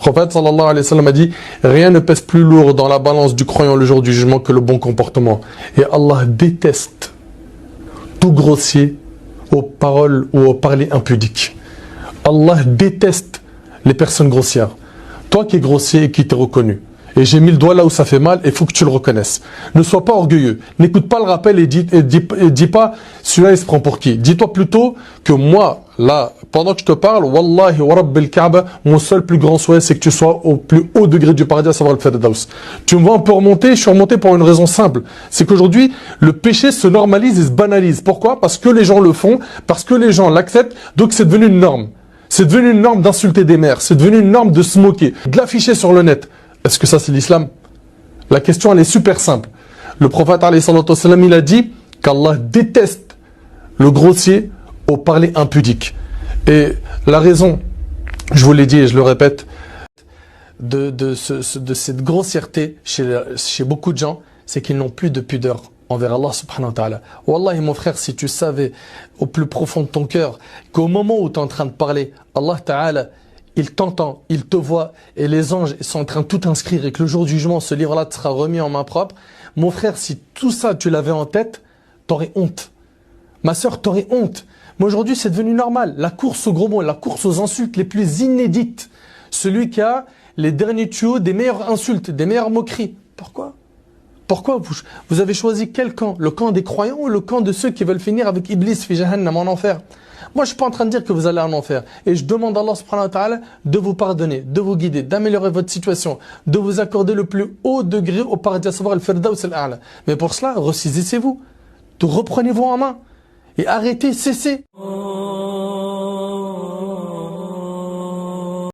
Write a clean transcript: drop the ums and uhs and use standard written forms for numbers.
Le prophète sallallahu alayhi wa sallam a dit « Rien ne pèse plus lourd dans la balance du croyant le jour du jugement que le bon comportement. » Et Allah déteste tout grossier aux paroles ou aux parler impudiques. Allah déteste les personnes grossières. Toi qui es grossier et qui t'es reconnu, et j'ai mis le doigt là où ça fait mal, il faut que tu le reconnaisses. Ne sois pas orgueilleux. N'écoute pas le rappel et dis pas celui-là il se prend pour qui. Dis-toi plutôt que moi, là, pendant que je te parle, Wallahi wa Rabbil Kaaba, mon seul plus grand souhait, c'est que tu sois au plus haut degré du paradis, à savoir le Firdaus. Tu me vois un peu remonter, je suis remonté pour une raison simple. C'est qu'aujourd'hui, le péché se normalise et se banalise. Pourquoi? Parce que les gens le font, parce que les gens l'acceptent, donc c'est devenu une norme. C'est devenu une norme d'insulter des mères, c'est devenu une norme de se moquer, de l'afficher sur le net. Est-ce que ça c'est l'islam? La question elle est super simple. Le prophète alayhi salatu wassalam, il a dit qu'Allah déteste le grossier au parler impudique. Et la raison, je vous l'ai dit et je le répète, de cette grossièreté chez beaucoup de gens, c'est qu'ils n'ont plus de pudeur envers Allah subhanahu wa ta'ala. Wallahi mon frère, si tu savais au plus profond de ton cœur qu'au moment où tu es en train de parler, Allah ta'ala, il t'entend, il te voit et les anges sont en train de tout inscrire et que le jour du jugement, ce livre-là te sera remis en main propre. Mon frère, si tout ça tu l'avais en tête, t'aurais honte. Ma sœur, t'aurais honte. Mais aujourd'hui, c'est devenu normal. La course aux gros mots, la course aux insultes les plus inédites. Celui qui a les derniers tuyaux des meilleures insultes, des meilleures moqueries. Pourquoi? Pourquoi vous avez choisi quel camp? Le camp des croyants ou le camp de ceux qui veulent finir avec Iblis fi Jahannam en enfer? Moi, je suis pas en train de dire que vous allez en enfer. Et je demande à Allah subhanahu wa ta'ala de vous pardonner, de vous guider, d'améliorer votre situation, de vous accorder le plus haut degré au paradis, à savoir le Firdaus al-A'la. Mais pour cela, ressaisissez-vous. Reprenez-vous en main. Et arrêtez, cessez.